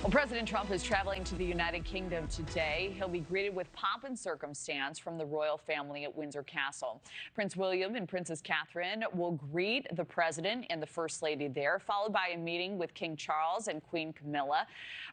Well, President Trump is traveling to the United Kingdom today. He'll be greeted with pomp and circumstance from the royal family at Windsor Castle. Prince William and Princess Catherine will greet the president and the First Lady there, followed by a meeting with King Charles and Queen Camilla.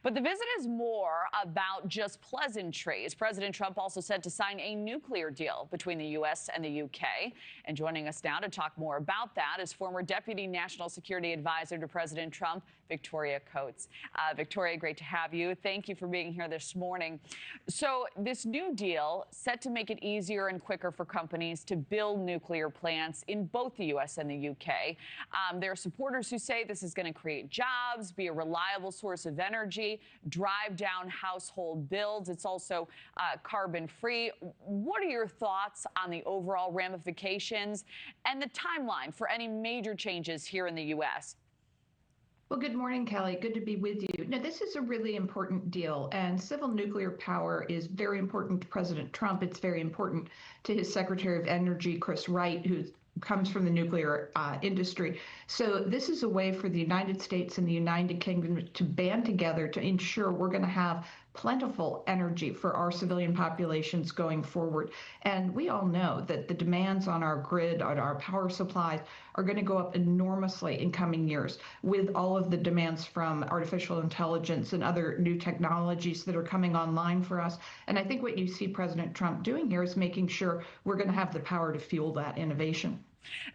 But the visit is more about just pleasantries. President Trump also said to sign a nuclear deal between the U.S. and the U.K. And joining us now to talk more about that is former Deputy National Security Advisor to President Trump, Victoria Coates. Victoria, great to have you. Thank you for being here this morning. So this new deal set to make it easier and quicker for companies to build nuclear plants in both the U.S. and the U.K. There are supporters who say this is going to create jobs, be a reliable source of energy, drive down household bills. It's also carbon-free. What are your thoughts on the overall ramifications and the timeline for any major changes here in the U.S.? Well, good morning, Kelly. Good to be with you. Now, this is a really important deal, and civil nuclear power is very important to President Trump. It's very important to his Secretary of Energy, Chris Wright, who comes from the nuclear industry. So this is a way for the United States and the United Kingdom to band together to ensure we're going to have plentiful energy for our civilian populations going forward. And we all know that the demands on our grid, on our power supplies, are going to go up enormously in coming years with all of the demands from artificial intelligence and other new technologies that are coming online for us. And I think what you see President Trump doing here is making sure we're going to have the power to fuel that innovation.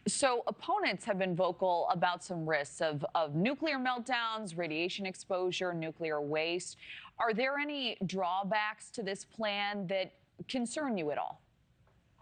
So opponents have been vocal about some risks of nuclear meltdowns, radiation exposure, nuclear waste. Are there any drawbacks to this plan that concern you at all?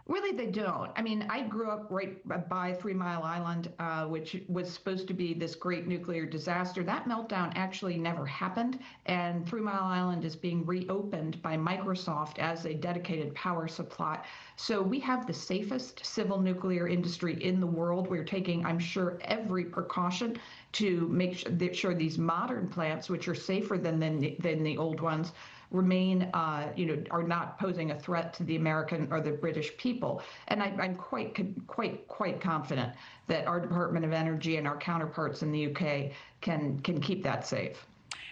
Really, they don't. I mean, I grew up right by 3 Mile Island, which was supposed to be this great nuclear disaster. That meltdown actually never happened, and 3 Mile Island is being reopened by Microsoft as a dedicated power supply. So we have the safest civil nuclear industry in the world. We're taking, I'm sure, every precaution to make sure these modern plants, which are safer than the old ones, remain, are not posing a threat to the American or the British people. And I'm quite confident that our Department of Energy and our counterparts in the UK can keep that safe.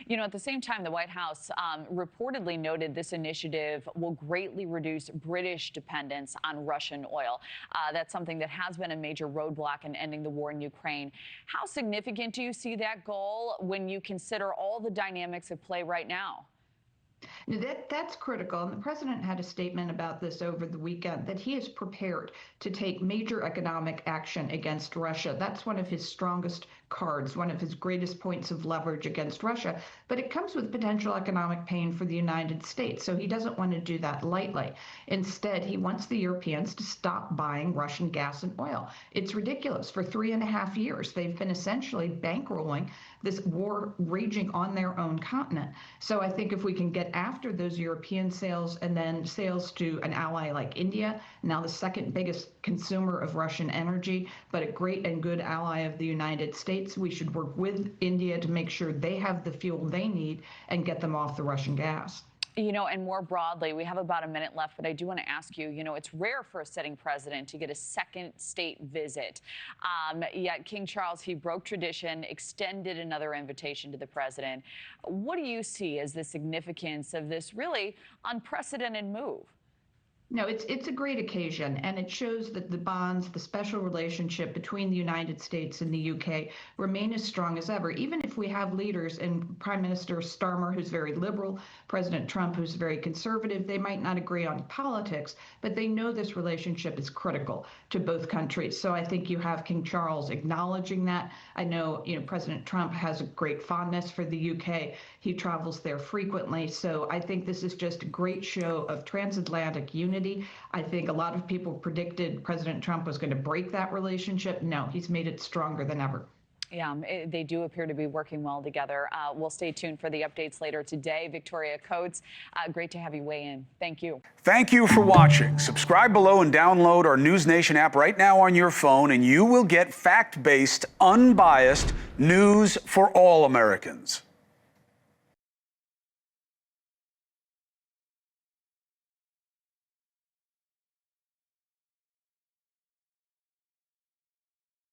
You know, at the same time, the White House reportedly noted this initiative will greatly reduce British dependence on Russian oil. That's something that has been a major roadblock in ending the war in Ukraine. How significant do you see that goal when you consider all the dynamics at play right now? That's critical. And the president had a statement about this over the weekend that he is prepared to take major economic action against Russia. That's one of his strongest cards, one of his greatest points of leverage against Russia. But it comes with potential economic pain for the United States. So he doesn't want to do that lightly. Instead, he wants the Europeans to stop buying Russian gas and oil. It's ridiculous. For 3.5 years, they've been essentially bankrolling this war raging on their own continent. So I think if we can get after those European sales and then sales to an ally like India, now the second biggest consumer of Russian energy, but a great and good ally of the United States, we should work with India to make sure they have the fuel they need and get them off the Russian gas. You know, and more broadly, we have about a minute left, but I do want to ask you, it's rare for a sitting president to get a second state visit. Yet King Charles, he broke tradition, extended another invitation to the president. What do you see as the significance of this really unprecedented move? No, it's a great occasion, and it shows that the bonds, the special relationship between the United States and the UK remain as strong as ever, even if we have leaders and Prime Minister Starmer, who's very liberal, President Trump, who's very conservative. They might not agree on politics, but they know this relationship is critical to both countries. So I think you have King Charles acknowledging that. I know, President Trump has a great fondness for the UK. He travels there frequently. So I think this is just a great show of transatlantic unity. I think a lot of people predicted President Trump was going to break that relationship. No, he's made it stronger than ever. Yeah, they do appear to be working well together. We'll stay tuned for the updates later today. Victoria Coates, great to have you weigh in. Thank you. Thank you for watching. Subscribe below and download our NewsNation app right now on your phone, and you will get fact-based, unbiased news for all Americans.